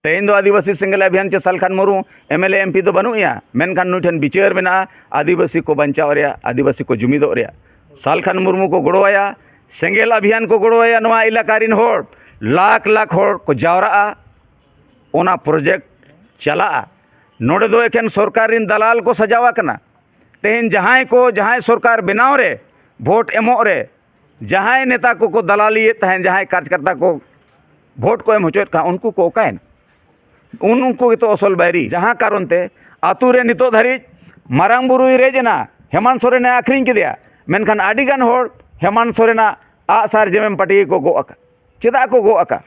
तेन दो आदिवासी सेंगेल अभियान चे सालखान मुर्मू एमएलए एमपी दो बनुया मेनखान नुई ठन बिचार मेना आदिवासी को बचाव रे आदिवासी को जुमिदो रे सालखान मुर्मू को गड़ोया सेंगेल अभियान को गड़ोया नवा इलाका रिन होड़ लाख लाख होड़ को जावरा ओना प्रोजेक्ट चला नोडे दो एकेन सरकार रिन दलाल को सजावा कना तेन जहां सरकार बनाव रे भोट एमो रे जहां नेता को दलाली तहन जहां कार्यकर्ता को भोट को एम होचोत का उनको को ओकायन उनको तो असल बैरी जहाँ कारण ते आतु रे नितो धारी मारांग बुरुई रेजना हेमंत सोरेन आखरिंग किदिया मेनखान आडिगान होड़ हेमंत सोरेना आसार जेमेम पार्टी को गो आका चेदा को गो आका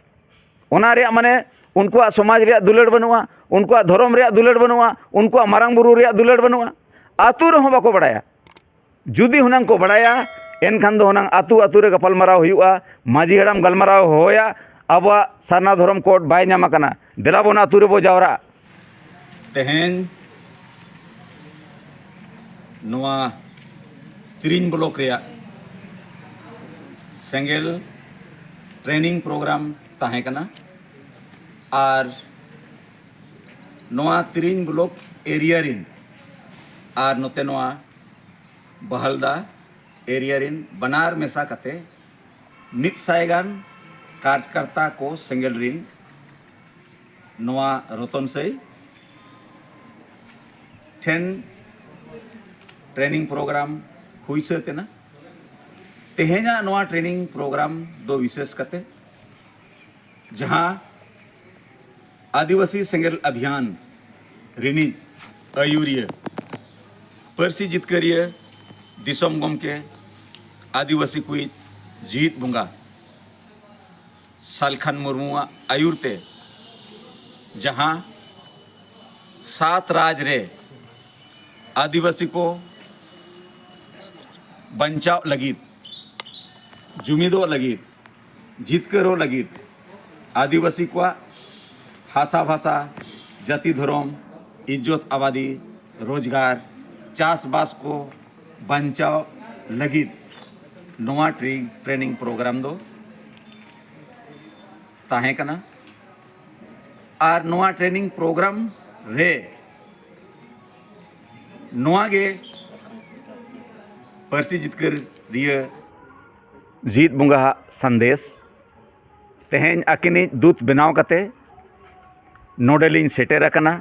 ओना रे माने उनको समाज रे दुलड़ बनुआ उनको धर्म रे दुलड़ बनुआ उनको मारांग बुरु रे दुलड़ बनुआ आतु रे बाको बड़ाया जुदी हुनांग को बड़ाया एनखान दो हुनांग आतु आतु रे गपालमाराव हुआ माजी हड़ाम गलमाराव होया अब सारना धर्म कोड बाय नामाकना देलाबोन आतु रे बो जावरा तेहेन नोआ तिरिंग ब्लॉक रे सेंगेल ट्रेनिंग प्रोग्राम ताहे कना और नोआ तिरिंग ब्लॉक एरिया रिन और नोते नोआ बहलदा एरिया रिन बनार मेसा कते मिट सायगान कार्यकर्ता को सेंगेल रिन नोआ रतन से ठेन ट्रेनिंग प्रोग्राम हुई से तेना तेहेना नोआ ट्रेनिंग प्रोग्राम दो विशेष कते जहां आदिवासी सेंगेल अभियान रिनी अयूरिय परसी जितकरिय दिसम गम के आदिवासी कुछ जीत बुंगा सालखान मुर्मू आयुरते जहां 7 राज रे आदिवासी को बचाव लगी जुमिदो लगी जितकरो लगी आदिवासी को हासा भाषा जाति धर्म इज्जत आबादी रोजगार चाषबास को बचाव लगी नोआ ट्रेनिंग प्रोग्राम दो ताहे कना और नोआ ट्रेनिंग प्रोग्राम रे नोआ गे परसी जितकर रिय जीत बुंगा संदेश तेहेन आकिनी दूत बनाव कते नोडेलिंग सेटेर कना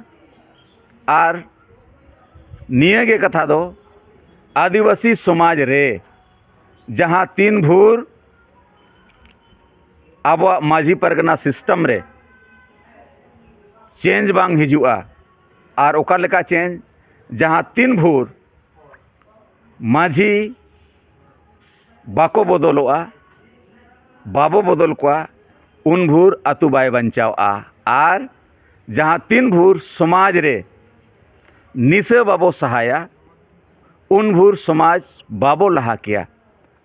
और निये गे कथा दो आदिवासी समाज रे जहाँ 3 भूर अब माझी परगना सिस्टम रे चेंज बांग हिजुआ और ओका लेका चेंज जहाँ 3 भूर माझी बाको बदलोआ बाबो बदल को उन भूर आतु बाय बचावा और जहाँ 3 भूर समाज रे निसे बाबो सहाया उन भूर समाज बाबो लहा किया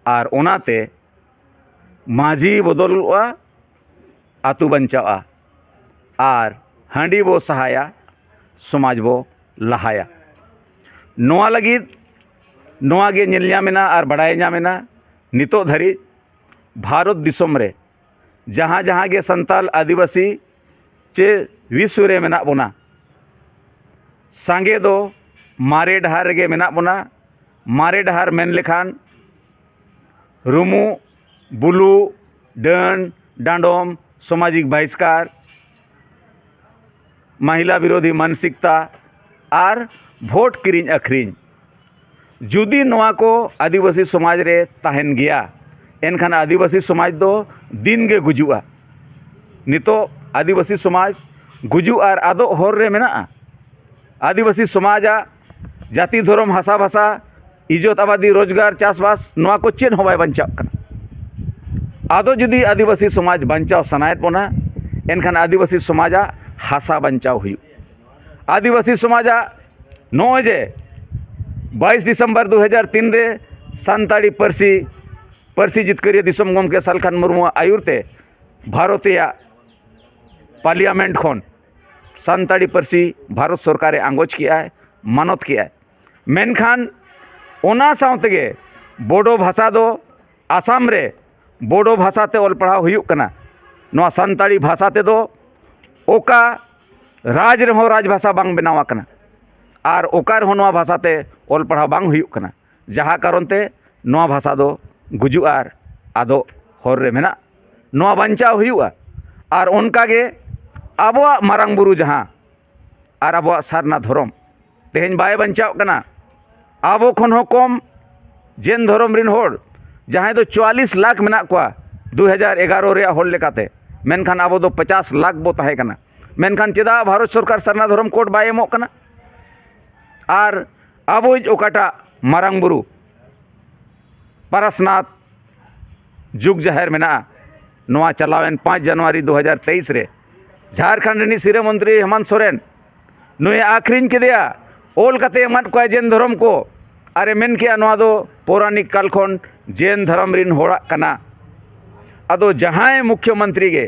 और ओनाते माझी बदलवा आतु बचावा और हांडी बो सहाया समाज बो लहाया नोआ लगी नोआ गे नेल नामेना और बड़ाय नामेना नितो धरी भारत दिसम रे जहाँ जहाँ गे संताल आदिवासी चे विश्व रे मेना बोना सांगे दो मारे डहार गे मेना बोना मारे डहार मेन लेखान रुमू बुलू डन डांडोम सामाजिक बहिष्कार महिला विरोधी मानसिकता और भोट किरिंग अखरिंग जुदी नोआ को आदिवासी समाज रे ताहेन गया एनखान आदिवासी समाज दो दिन गे गुजुआ नितो आदिवासी समाज गुजु और आदो हर रे मेना आदिवासी समाजा जाति धर्म हासा भाषा इज्जत आबादी रोजगार चाषबास नोआ को चेन हो बाय बचाव कना आदो जुदी आदिवासी समाज बचाव सनायत बोना एनखान आदिवासी समाजा हासा बचाव हुई आदिवासी समाजा नोए जे 22 दिसंबर 2003 रे सानताड़ी परसी जितकरिया दिसम गमके सालखान मुर्मू आयुरते भारतीय पार्लियामेंट खन सानताड़ी परसी भारत सरकार आंगोज किया है मानत किया है मेनखान ओना सावतेगे बोडो भाषा दो आसाम रे बोडो भाषा ते ऑल पढ़ाव हुयुक कना नोआ सानताड़ी भाषा ते दो ओका राज रहो राज भाषा बांग बनावा कना और ओका रहो नवा भाषा ते ऑल पढ़ा बांग हुयुक कना जहाँ कारण ते नवा भाषा दो गुजु आर आदो हर रे मेना नवा बांचाव हुयुआ और उनकागे आबोआ मारांग बुरु जहाँ और आबोआ सारना धर्म तेहें बाय बांचाव कना आबो खन हो कम जैन धर्म रिन होड़ जहाँ दो 44 लाख मेना कोआ 2011 रे होड़ लेकाते मेनखान आबो दो 50 लाख बो ताहे कना मेनखान चेदा भारत सरकार सारना धर्म कोड बाय एमोग कना और आबो ओकाटा मारांग बुरु पारसनाथ जुग जाहिर मेना नवा चलावेन 5 जनवरी 2023 रे झारखंड रिनी सिरे मंत्री हेमंत सोरेन नुए आखरीन केदेया ओल कते एमाद कोय जैन धर्म को अरे मेन के नवा दो पौराणिक काल खन जैन धर्म रिन होड़ा कना अदो जहां मुख्यमंत्री गे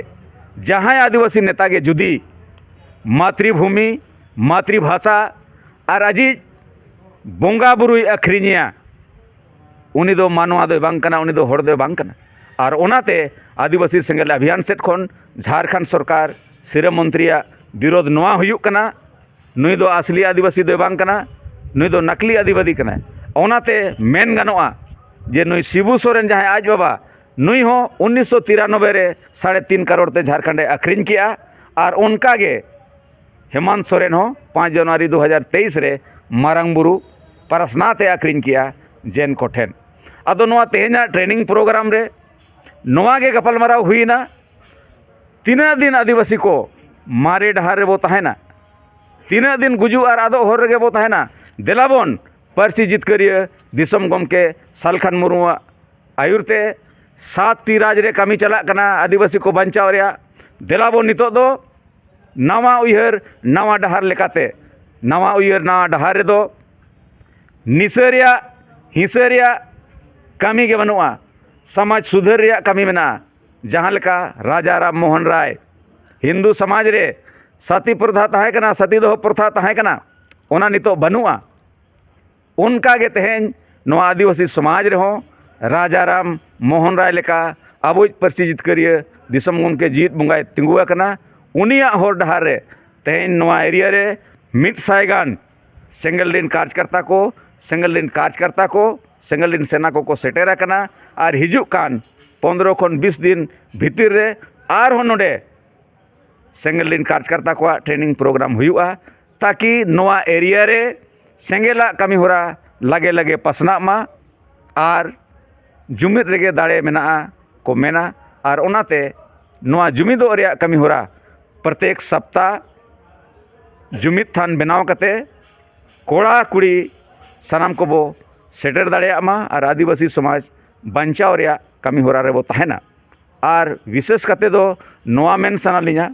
जहां आदिवासी नेता गे जुदी मातृभूमि मातृभाषा और अजी बोंगा बुरुई अखरीनिया उनी दो मानवा दो बांग कना उनी दो होड़ दो बांग कना और ओनाते आदिवासी सेंगेल अभियान सेट खन झारखंड सरकार सिरे मंत्रिया विरोध नवा हुयुक कना नुई दो असली आदिवासी दो बांग कना नुई दो नकली आदिवासी कना ओनाते मेन गानोआ जे नुई शिबू सोरेन जहां आज बाबा नुई हो 1993 रे 3.5 करोड़ ते झारखंडे अखरीन किया और उनका गे हेमंत सोरेन हो 5 जनवरी 2023 रे मारांग बुरु पारसनाथ अखरीन किया जैन कोठेन अदो नवा तेहेना ट्रेनिंग प्रोग्राम रे नवा गे गपलमाराव हुईना तीना दिन आदिवासी को मारे डहार रे बो ताहेना तीना दिन गुजु और आदो हर रे बो ताहेना देलाबन पारसी जितकरिया दिसम गमके सालखान मुर्मू आयुरते 7 टी राज रे कमी चला कना आदिवासी को बंचाव रे देलाबन नितो दो नवा उयहर नवा डहार लेकाते नवा उयहर नवा डहार रे दो निसरिया हिंसरिया कमी के बनुआ समाज सुधर रिया कमी मेना जहाँ लेका राजा राम मोहन राय हिंदू समाज रे सती प्रथा तहां कना सती दोह प्रथा तहां कना ओना नितो बनुआ उनका गे तेहें नवा आदिवासी समाज रे हो राजा राम मोहन राय लेका आबो पारसी जितकरिया दिसम गमके जीत बंगाय तिंगुआ कना उनिया होर डहार रे तेहें नवा एरिया रे 100 गान सेंगल दिन कार्यकर्ता को सेंगल दिन सेना को सेटेरा कना और हिजू कान 15 खन 20 दिन भीतर रे आर हो नोडे सेंगल दिन कार्यकर्ता को ट्रेनिंग प्रोग्राम हुआ ताकि नवा एरिया रे सेंगेला कमी होरा लगे लगे पसना मा और जुमिद रेगे दाड़े मेना को मेना और ओनाते नवा जुमिदो रे कमी होरा प्रत्येक सप्ताह जुमिद थान बनाव कते कोड़ा कुड़ी सानाम को बो सेटर दाड़ेयामा और आदिवासी समाज बंचाव रे कमी होरा रे बो ताहेना और विशेष कते दो नवा मेन साना लिया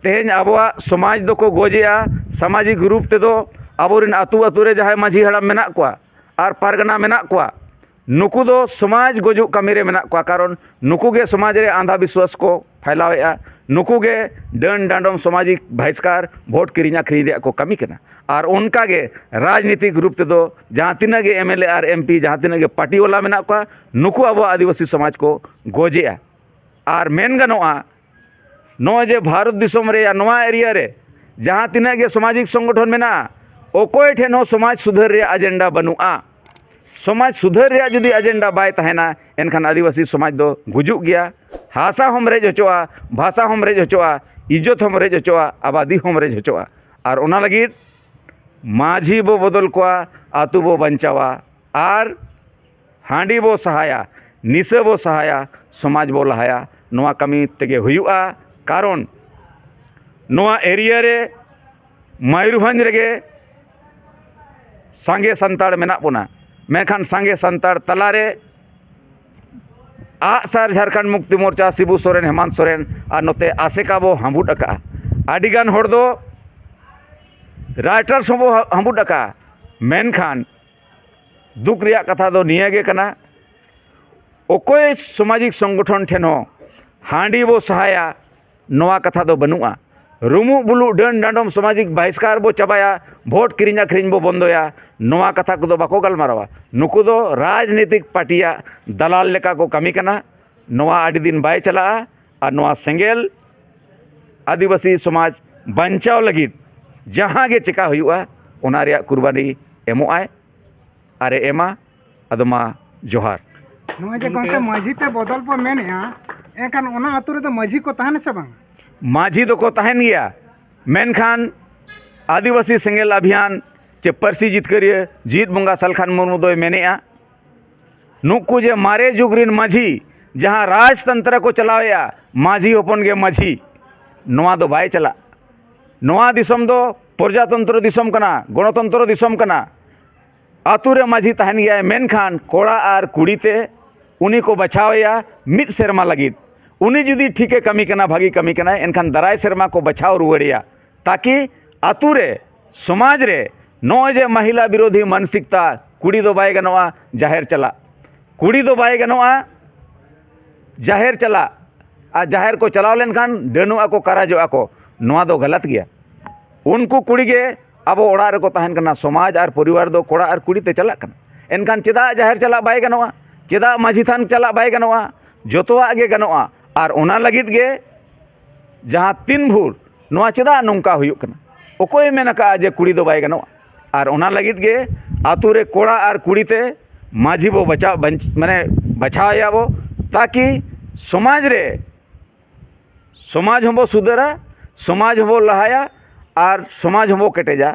तेहें आबोआ समाज दो को गोजेया सामाजिक रूप ते दो आबोरिन आतु आतु रे जहां माझी हड़ाम मेना कोआ और पारगना मेना कोआ नुकु दो समाज गोजु कमी रे मेना कोआ कारण नुकु गे समाज रे आंधा विश्वास को फैलावेया नुकु गे डन डांडम सामाजिक बहिष्कार वोट किरिंग आखरीन रे को कमी कना और उनका गे राजनीतिक रूप ते दो जहाँ तीना गे एमएलए और एमपी जहाँ तीना गे पार्टी वाला मेना कोआ नुकु अब आदिवासी समाज को गोजेया और मेन गनोआ नो जे भारत दिसम रे या नवा एरिया रे जहाँ तीना गे सामाजिक संगठन मेना ओकोय ठेन हो समाज सुधर रे एजेंडा बनुआ समाज सुधर रे जुदी एजेंडा बाय तहेना एनखान आदिवासी समाज दो गुजुग गया हासा हम रेज होचोआ भाषा हम रेज होचोआ इज्जत हम रेज होचोआ आबादी हम रेज होचोआ और ओना लगी माझी बो बदल कोआ आतु बो बंचावा और हांडी बो सहाया निसे बो सहाया समाज बो लहाया नवा कमी तेगे हुयुआ कारण नवा एरिया रे मयूरभंज रेगे सांगे संताड़ मेना बोना मेखान सांगे संताड़ तलारे आसार झारखंड मुक्ति मोर्चा शिबू सोरेन हेमंत सोरेन और नोते आसेका बो हांबुट अका आडिगान होड़ दो राइटर सबो हांबुट अका मेनखान दुख रिया कथा दो निया गे कना ओकोय सामाजिक संगठन ठेन हो हांडी बो सहाया नवा कथा दो बनुआ रुमु बुलु डन डांडम सामाजिक बहिष्कार बो चबाया वोट किरिंग आखरीन बो बंदोया नवा कथा को बाको गलमारावा नुकु दो राजनीतिक पार्टिया दलाल लेका को कमी कना नवा आदि दिन बाय चला और नवा सेंगेल आदिवासी समाज बंचाव लगिद जहाँ गे चिका हुआ ओना रे कुर्बानी एमोआय आरे एमा अदमा जोहार जे गंके माझी पे बदल पे मेनेआ एखान ओना आतु रे माझी को तहने से बांग माझी दो को तहन गया मेनखान आदिवासी सेंगेल अभियान चे परसी जितकरिया जीत बंगा सलखान मुर्मू दोय मेनेआ नुकु जे मारे जुगरिन माझी जहाँ राजतंत्र को चलावेया माझी होपन गे माझी नोआ दो बाय चला नोआ दिसम दो प्रजातंत्र दिसम कना गणतंत्र दिसम कना आतु रे माझी तहन गया मेनखान कोड़ा आर कुड़ीते उनी को बचावेया मिट सेरमा लगिद उनी जुदी ठीके कमी कना भागी कमी कना एनखान दाराय सेरमा को बचाव रुवड़िया ताकि आतु रे समाज रे नोय जे महिला विरोधी मानसिकता कुड़ी दो बाय गनवा जाहिर चला कुड़ी दो बाय गनवा जाहिर चला आ जाहिर को चलाव लेनखान डेनुआ को कराजोआ को नोआ दो गलत गया उनको कुड़ी गे अब ओड़ा रे को तहन कना समाज और परिवार दो कोड़ा और कुड़ी ते चला कना एनखान चेदा जाहिर चला बाय गनवा चेदा माझी थान चला बाय गनवा जोतोआ गे गनवा और ओना लगित गे जहाँ तीन भूर नोआ चेदा नोंका हुयुक कना ओकोय मेनका जे कुड़ी दो बाय गनवा और ओना लगित गे आतु रे कोड़ा और कुड़ी ते माझी बो बचा माने बचाया वो ताकि समाज रे समाज हम सुधरा समाज हम लहाया और समाज हम केटेजा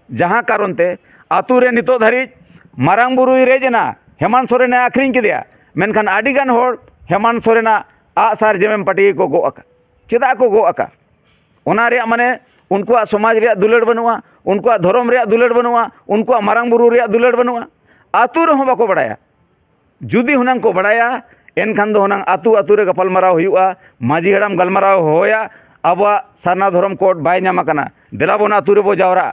जहाँ कारण ते आतु रे नितो धरी मारांग बुरुई रेजना हेमंत सोरेन आखरिंग किदिया मेनखान आडिगान होड़ हेमंत सोरेन आसार जेमेम पार्टी को गो आका चेदा को गो आका ओना रे माने उनको समाज रे दुलड़ बनुआ उनको धर्म रे दुलड़ बनुआ उनको मारांग बुरु रे दुलड़ बनुआ आतु रे बाको बड़ाया जुदी हुनांग को बड़ाया एनखान दो हुनांग आतु आतु रे गपालमाराव हुआ माझी हड़ाम गलमाराव होया अब सारना धर्म कोड बाय नाम कना देलाबन आतु रे बो जावरा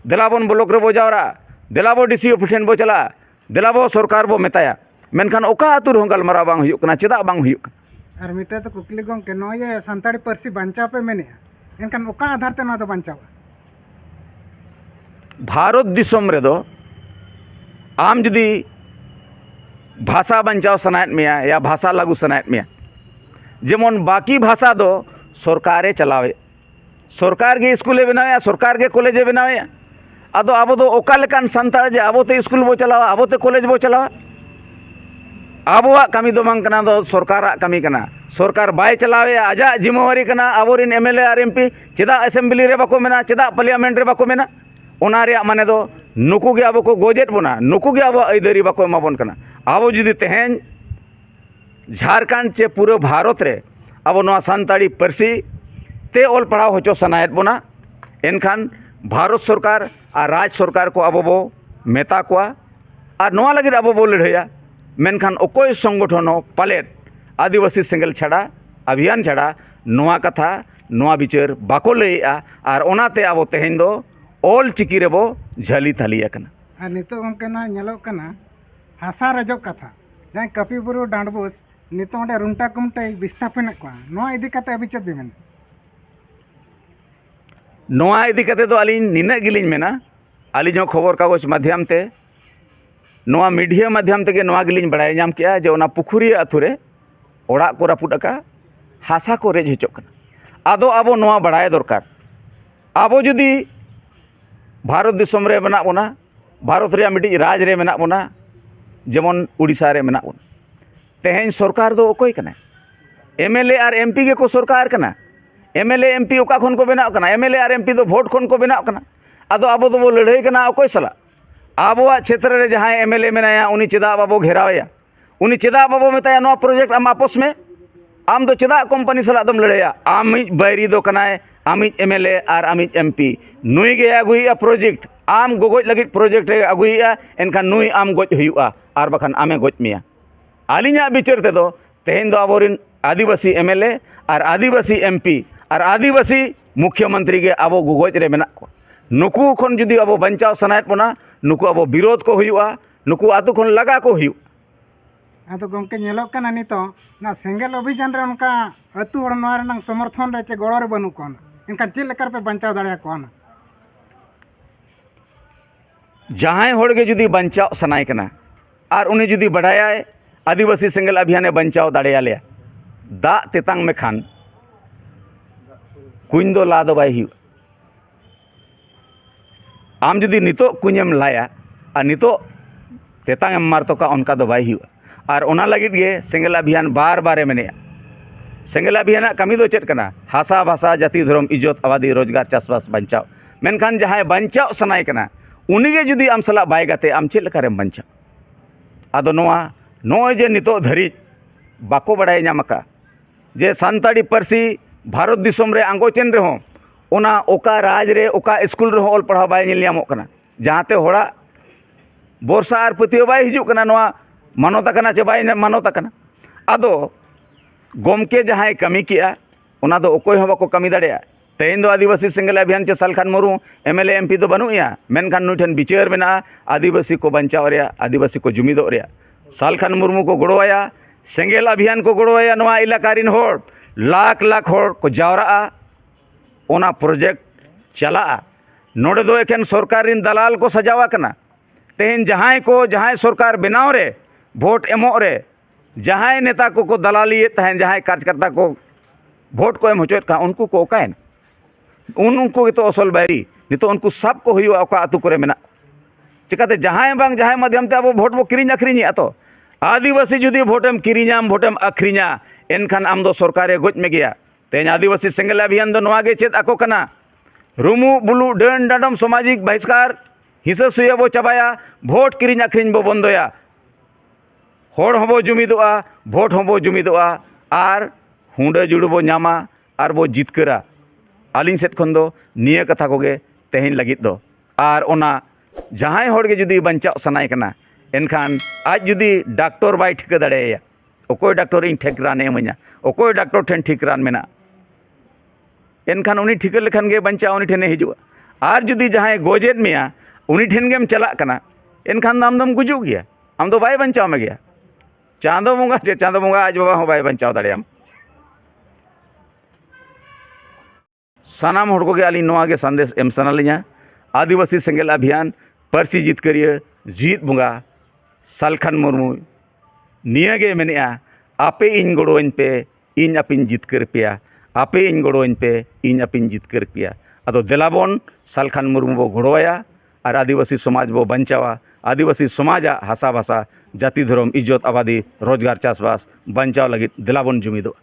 देलाबन ब्लॉक रे बो जावरा देलाबो डीसी ऑफिस ठेन बो चला देलाबो सरकार बो मेताया मेनखान ओका आतु रे गलमाराव बांग हुयुक कना चेदा बांग हुयुक और मिटे तो कुकली गंके नोये संताड़ी परसी बंचाव पे मेनेआ एनखान ओका आधार ते ना दो बंचाव भारत दिसम रे दो आम जुदी भाषा बंचाव सनायत मेया या भाषा लागू सनायत मेया जेमन बाकी भाषा दो सरकारे चलावे सरकार के स्कूले बनावे सरकार के कॉलेजे बनावे आदो आबो दो ओका लेकान संताल जे आबो ते स्कूल बो चलावा आबो ते कॉलेज बो चलावा आबोआ कमी दो बांग कना दो सरकारा कमी कना सरकार बाय चलावे आजा जिम्मेवारी कना आबोरिन MLA are MP Cheda assembly रे बाको मेना चेदा पार्लियामेंट रे बाको मेना ओना रे माने दो नुकु गे आबो को गोजेट बोना नुकु गे आबो आइदारी बाको एमाबोन कना आबो जुदी तेहेन झारखंड चे पूरे भारत रे आबो नोआ सानताड़ी परसी ते ओल पढ़ाव होचो सनायत बोना एनखान भारत सरकार और राज्य सरकार को आबो बो मेता कोआ और नोआ लगिद आबो बो लड़ाया मेनखान ओकोय संगठन पालेट आदिवासी सेंगेल छाड़ा अभियान छाड़ा नोआ कथा नोआ विचार बाको लैया और ओनाते आबो तेहेन दो ऑल चिकी रे बो झली थलिया कना और नितो गंके ना नेलो कना हासा रजो कथा जहाँ कपी बुरु डांडबुस नितो ओंडे रुंटा कुमटे विस्थापन को नोआ इदी कते अबिचत बिमेन नोआ इदी कते दो अलिन निना गिलिन मेना अलिन जो खबर कागज माध्यम ते नोआ मीडिया माध्यम ते नोआ गिलिन बड़ाय नाम किया जे ओना पुखुरी अथुरे ओड़ा को रापुडका हासा को रेज हिचोक कना आदो आबो नोआ बड़ाय दरकार आबो जुदी भारत दिसम रे मेना बोना भारत रे मिटी राज रे मेना बोना जेमन उड़ीसा रे मेना बोना तेहेन सरकार दो ओकोय कना एमएलए और एमपी गे को सरकार कना एमएलए एमपी ओका खन को बेनाव कना एमएलए और एमपी दो वोट खन को बेनाव कना आदो आबो दो लड़ाई कना ओकोय सला आबोआ क्षेत्र रे जहां एमएलए मेनाया उनी चेदा बाबो घेरावया उनी चेदा बाबो मेताया नो प्रोजेक्ट आम आपस में आम दो चेदा कंपनी सला दम लड़ाया आमिज बैरी दो कनाय आमिज एमएलए और आमिज एमपी नुई गे अगुइया प्रोजेक्ट आम गोगोज लगित प्रोजेक्ट रे अगुइया एनखान नुई आम गोज हुआ और बखान आमे गोज मिया आलिना विचार ते दो तेहेन दो आबोरिन आदिवासी एमएलए और आदिवासी एमपी और आदिवासी मुख्यमंत्री के आबो गोगोज रे मेना को नुकु खन जुदी आबो बंचाव सनायत बोना नुकु आबो विरोध को हुआ नुकु आतु खन लगा को हुआ आदो गंके नेलो कना नितो ना सेंगेल अभियान रे उनका अतु हड़ नोआ रे समर्थन रे चे गड़ो रे बनु कोन इनका चेल लेकर पे बंचाव दाड़िया कोन जहां होड़गे जुदी बंचाव सनाय कना और उन्हें जुदी बढ़ाया आदिवासी सेंगेल अभियान बंचाव दाड़िया लिया दा तेतांग में खान कुंज दो ला दो बाय हुआ आम जुदी नितो कुंजेम लाया और नितो तेतांग एम मार तोका उनका दो बाय हुआ और ओना लगित गे सेंगेल अभियान बार बारे मेने सेंगेल अभियान कमी दो चेत कना हासा भाषा जाति धर्म इज्जत आबादी रोजगार चाषबास बचाव मेनखान जहां बचाव सनाय कना उनीगे जुदी आम सला बाय गाते आम चेद लेकारेम बचाव आदो नोआ नोय जे नितो धरी बाको बड़ाय नामका जे सानताड़ी पारसी भारत दिसम रे आंगोचेन रे हों ओना ओका राज रे ओका स्कूल रे ऑल पढ़ा बाय नेल ᱧᱟᱢᱚᱜ कना जहांते होड़ा बोरसा आर पतियो बाय हिजुग कना नोआ मानवता कना चे बाय मानवता कना आदो गोमके जहां कमी किया ओना दो ओकोय हो बाको कमी दाड़ेया तेन दो आदिवासी सेंगेल अभियान चे सालखान मुर्मू एमएलए एमपी दो बनुया मेनखान नुई ठेन बिचार मेना आदिवासी को बचाव रे आदिवासी को जुमिदो रे सालखान मुर्मू को गड़ोया सेंगेल अभियान को गड़ोया नोआ इलाका रिन होड़ लाख लाख होड़ को जावरा ओना प्रोजेक्ट चला नोडे दो एकेन सरकार रिन दलाल को सजावा कना तेन जहां सरकार बनाव रे भोट एमो रे जहां नेता को दलाली तहन जहां कार्यकर्ता को भोट को एम होचोत का उनको को ओकायन उनको तो असल बैरी नितो उनको सब को हुआ ओका आतु करे मेना चिकाते जहां बांग जहां माध्यम ते अब भोट बो किरिñ अखरिñा तो आदिवासी जुदी भोटेम किरिñाम भोटेम अखरिñा एनखान आम दो सरकारे गोज में गया तेन आदिवासी सेंगेल अभियान दो नोआ गे चेद आको कना रुमु बुलु डन डाडम सामाजिक बहिष्कार हिंसा सुया बो चाबाया भोट किरिñ अखरिñ बो बंदोया होड़ होबो जुमिदोआ भोट होबो जुमिदोआ आर हुंडा जुड़ बो नामा आर बो जितकरा आलिन सेट खन दो निया कथा कोगे तेहिन लगित दो आर ओना जहां होड़ गे जुदी बंचाव सनाय कना एनखान आज जुदी डॉक्टर बाय ठिका दाड़ेया ओकोय डॉक्टर इन ठेक रान एमanya ओकोय डॉक्टर ठेन ठीक रान मेना एनखान उनी ठिका लेखान गे बंचाव उनी ठेने हिजुआ आर जुदी जहां गोजेद मेया उनी ठेन गेम चला कना एनखान आम दम गुजु गया आम दो बाय बंचाव में गया चांदो बंगा आज बाबा हो बाय बंचाव दाड़ेयाम सानाम होड़ को आली नोआ गे संदेश एम सनालिया आदिवासी सेंगेल अभियान पारसी जितकरिया जीत बंगा सालखान मुर्मू निया गे मेनेआ आपे इन गड़ोइन पे इन अपिन जितकर पेया आपे इन गड़ोइन पे इन अपिन जितकर पेया अदो देलाबन सालखान मुर्मू बो गड़ोया और आदिवासी समाज बो बंचावा आदिवासी समाजा हासा भाषा जाति धर्म इज्जत आबादी रोजगार चाषबास बंचाव लगित देलाबन जुमिदो।